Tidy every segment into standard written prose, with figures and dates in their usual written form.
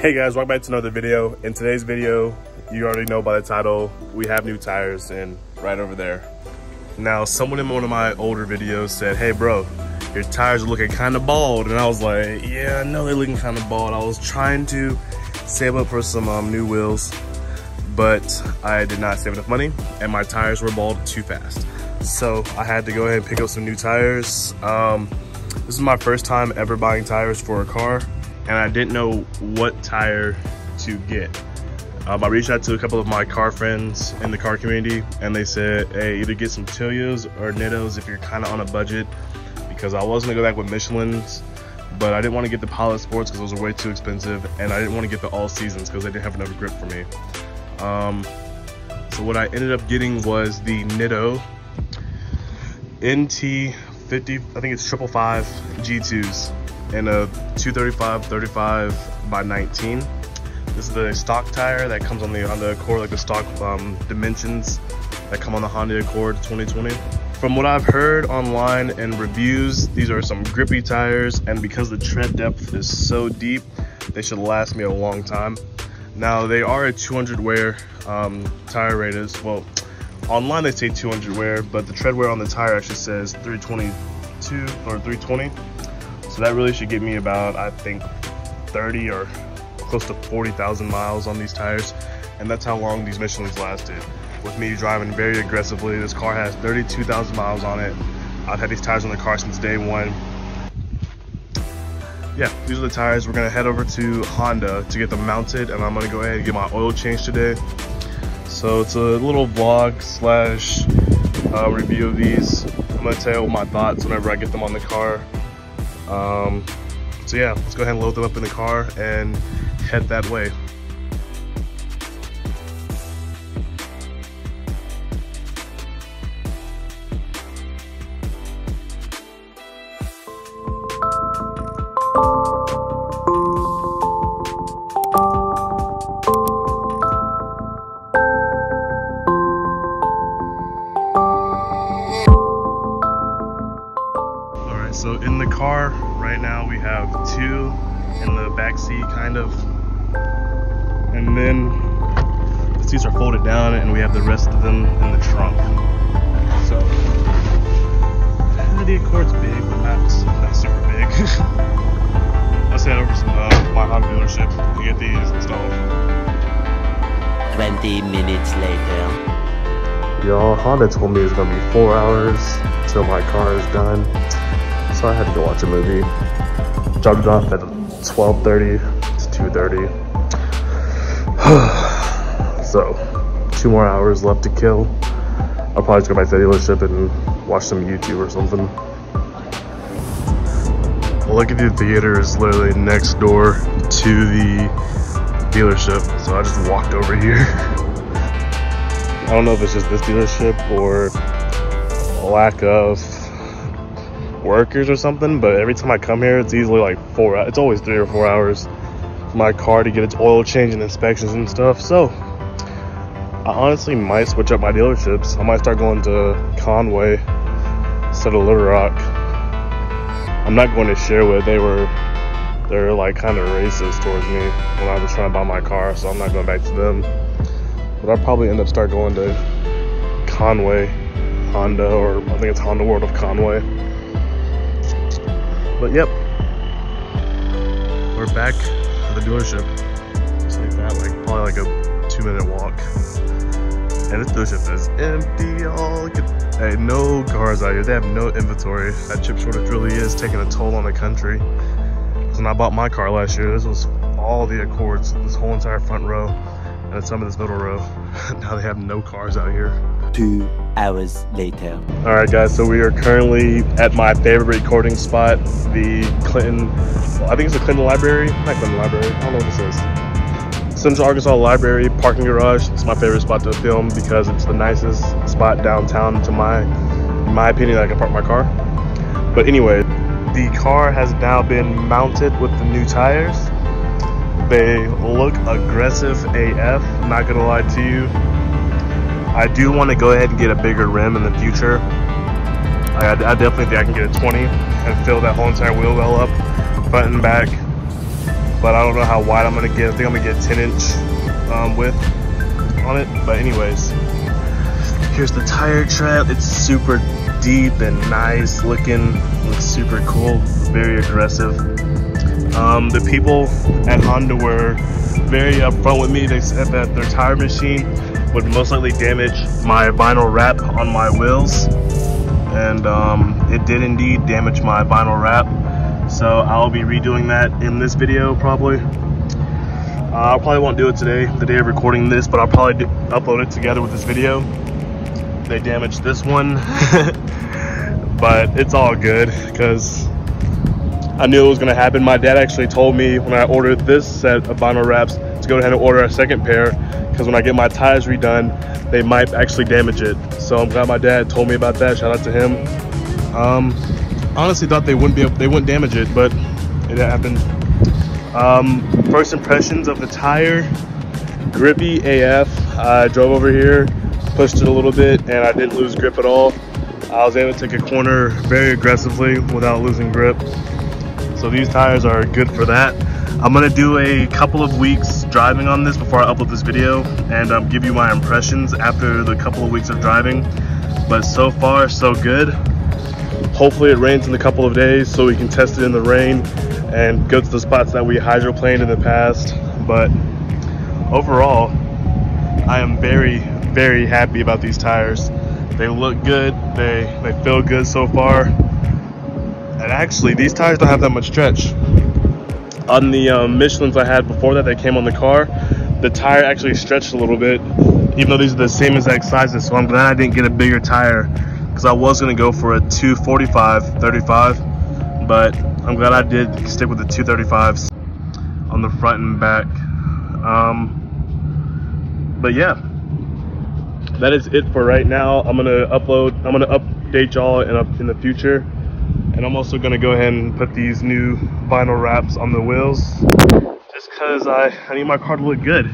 Hey guys, welcome back to another video. In today's video, you already know by the title, we have new tires and right over there. Now, someone in one of my older videos said, hey bro, your tires are looking kind of bald. And I was like, yeah, I know they're looking kind of bald. I was trying to save up for some new wheels, but I did not save enough money and my tires were bald too fast. So I had to go ahead and pick up some new tires. This is my first time ever buying tires for a car, and I didn't know what tire to get. I reached out to a couple of my car friends in the car community, and they said, hey, either get some Toyos or Nittos if you're kind of on a budget, because I was gonna go back with Michelin's, but I didn't want to get the Pilot Sports because those are way too expensive, and I didn't want to get the All Seasons because they didn't have enough grip for me. So what I ended up getting was the Nitto NT555, I think it's 555G2s, and a 235/35/19. This is the stock tire that comes on the Accord, like the stock dimensions that come on the Honda Accord 2020. From what I've heard online and reviews, these are some grippy tires, and because the tread depth is so deep, they should last me a long time. Now, they are a 200 wear tire rated. Well, online they say 200 wear, but the tread wear on the tire actually says 322 or 320. So that really should get me about, I think, 30 or close to 40,000 miles on these tires. And that's how long these Michelin's lasted. With me driving very aggressively, this car has 32,000 miles on it. I've had these tires on the car since day one. Yeah, these are the tires. We're gonna head over to Honda to get them mounted, and I'm gonna go ahead and get my oil change today. So it's a little vlog slash review of these. I'm gonna tell you my thoughts whenever I get them on the car. So yeah, let's go ahead and load them up in the car and head that way. So in the car right now we have two in the back seat, kind of, and then the seats are folded down and we have the rest of them in the trunk. So the Accord's big, but not super big. Let's head over to my Honda dealership to get these installed. 20 minutes later. Y'all, Honda told me it's gonna be 4 hours till my car is done. So I had to go watch a movie. Dropped it off at 12:30 to 2:30. So 2 more hours left to kill. I'll probably just go back to the dealership and watch some YouTube or something. Look at the theater is literally next door to the dealership. So I just walked over here. I don't know if it's just this dealership or lack of workers or something, but every time I come here it's easily like 4 hours. It's always 3 or 4 hours for my car to get its oil change and inspections and stuff. So I honestly might switch up my dealerships. I might start going to Conway instead of Little Rock. I'm not going to Sherwood. They're like kind of racist towards me when I was trying to buy my car, so I'm not going back to them. But I'll probably end up start going to Conway Honda, or I think it's Honda World of Conway. But yep, we're back at the dealership. Just like that, probably like a 2-minute walk. And this dealership is empty, y'all. Look at, hey, no cars out here. They have no inventory. That chip shortage really is taking a toll on the country. Because when I bought my car last year, this was all the Accords, this whole entire front row, and then some of this middle row. Now they have no cars out here. 2 hours later. Alright guys, so we are currently at my favorite recording spot, the Clinton, well, I think it's the Clinton Library, not Clinton Library, I don't know what this is. Central Arkansas Library parking garage. It's my favorite spot to film because it's the nicest spot downtown in my opinion, that I can park my car. But anyway, the car has now been mounted with the new tires. They look aggressive AF, not gonna lie to you. I do want to go ahead and get a bigger rim in the future. I definitely think I can get a 20 and fill that whole entire wheel well up, front and back. but I don't know how wide I'm gonna get. I think I'm gonna get 10-inch width on it. But anyways, here's the tire tread. It's super deep and nice looking. Looks super cool, very aggressive. The people at Honda were very upfront with me. They said that their tire machine would most likely damage my vinyl wrap on my wheels, and it did indeed damage my vinyl wrap. So I'll be redoing that in this video probably. I probably won't do it today, the day of recording this, but I'll probably upload it together with this video. They damaged this one, but it's all good because I knew it was gonna happen. My dad actually told me when I ordered this set of vinyl wraps to go ahead and order a second pair, because when I get my tires redone, they might actually damage it. So I'm glad my dad told me about that. Shout out to him. Honestly thought they wouldn't damage it, but it happened. First impressions of the tire, grippy AF. I drove over here, pushed it a little bit, and I didn't lose grip at all. I was able to take a corner very aggressively without losing grip. So these tires are good for that. I'm gonna do a couple of weeks driving on this before I upload this video, and give you my impressions after the couple of weeks of driving. But so far, so good. Hopefully it rains in a couple of days so we can test it in the rain and go to the spots that we hydroplaned in the past. But overall, I am very, very happy about these tires. They look good, they feel good so far. And actually, these tires don't have that much stretch. On the Michelins I had before that came on the car, the tire actually stretched a little bit, even though these are the same exact sizes. So I'm glad I didn't get a bigger tire, because I was gonna go for a 245/35, but I'm glad I did stick with the 235s on the front and back. But yeah, that is it for right now. I'm gonna update y'all in the future. And I'm also gonna go ahead and put these new vinyl wraps on the wheels, just cause I need my car to look good,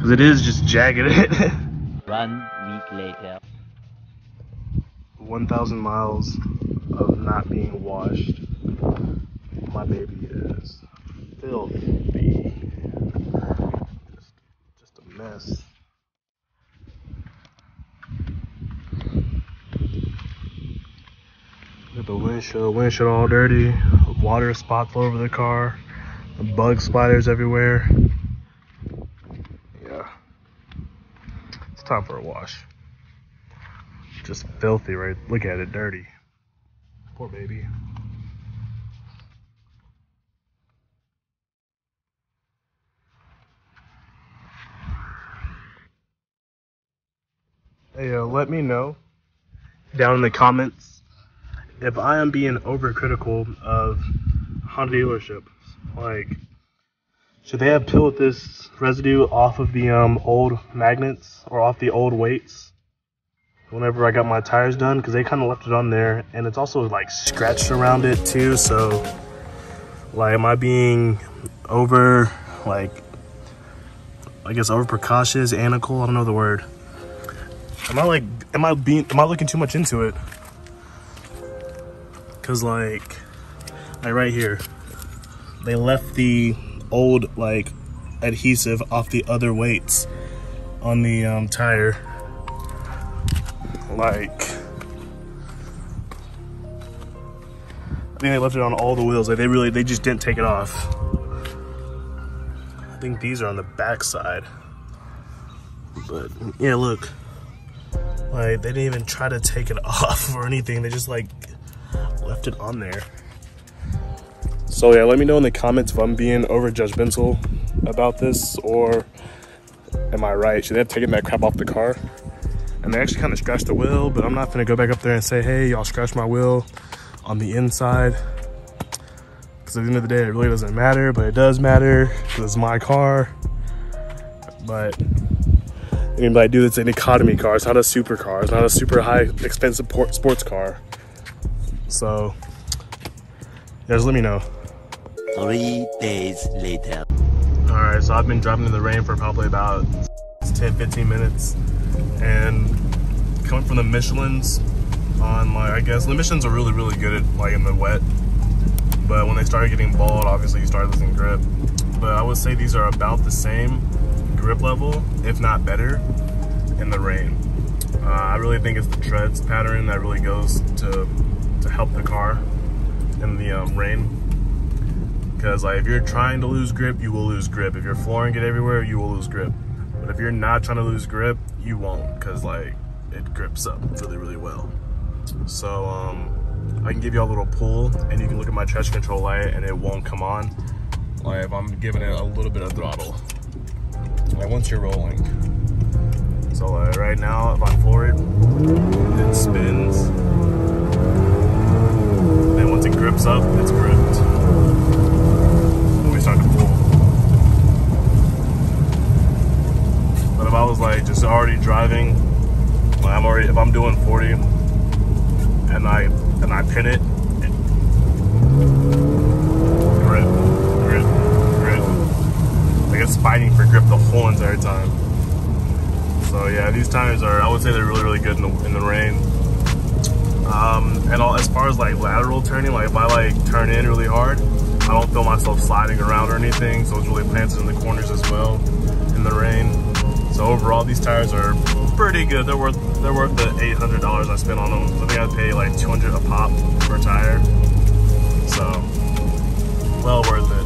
cause it is just jagged. 1 week later. 1,000 miles of not being washed. My baby is filthy. Just a mess. Look at the windshield all dirty, water spots all over the car, bug spiders everywhere. Yeah, it's time for a wash. Just filthy, right? Look at it, dirty. Poor baby. Hey, let me know down in the comments if I am being overcritical of Honda dealerships. Like, should they have peeled this residue off of the old magnets or off the old weights whenever I got my tires done? Because they kind of left it on there, and it's also like scratched around it too. So like, am I being over, like, I guess over precautious, anical? I don't know the word. Am I looking too much into it? Cause like right here, they left the old like adhesive off the other weights on the tire. Like, I think they left it on all the wheels. Like they just didn't take it off. I think these are on the back side. But yeah, look, like they didn't even try to take it off or anything. They just like left it on there. So yeah, let me know in the comments if I'm being over judgmental about this, or am I right? Should they have taken that crap off the car? And they actually kind of scratched the wheel, but I'm not gonna go back up there and say, hey, y'all scratched my wheel on the inside. Because at the end of the day, it really doesn't matter, but it does matter because it's my car. But anybody do, it's an economy car. It's not a supercar. It's not a super high expensive sports car. So yeah, just let me know. 3 days later. All right, so I've been driving in the rain for probably about 10-15 minutes, and coming from the Michelins on, like, I guess the Michelins are really good at like in the wet. But when they started getting bald, obviously you started losing grip. But I would say these are about the same grip level, if not better, in the rain. I really think it's the treads pattern that really goes to help the car in the rain. Because like if you're trying to lose grip, you will lose grip. If your flooring get everywhere, you will lose grip. But if you're not trying to lose grip, you won't, because like it grips up really, really well. So I can give you a little pull, and you can look at my traction control light, and it won't come on. Like if I'm giving it a little bit of throttle, like once you're rolling. So like right now, if I'm forward, it spins. Then once it grips up, it's gripped. Then we start to pull. But if I was like just already driving, like if I'm doing 40 and I pin it, grip, grip, grip. Like it's fighting for grip the whole entire time. So yeah, these tires are, I would say they're really, really good in the rain. And as far as like lateral turning, like if I like turn in really hard, I don't feel myself sliding around or anything. So it's really planted in the corners as well in the rain. So overall, these tires are pretty good. They're worth the $800 I spent on them. I think I pay like $200 a pop per tire. So well worth it.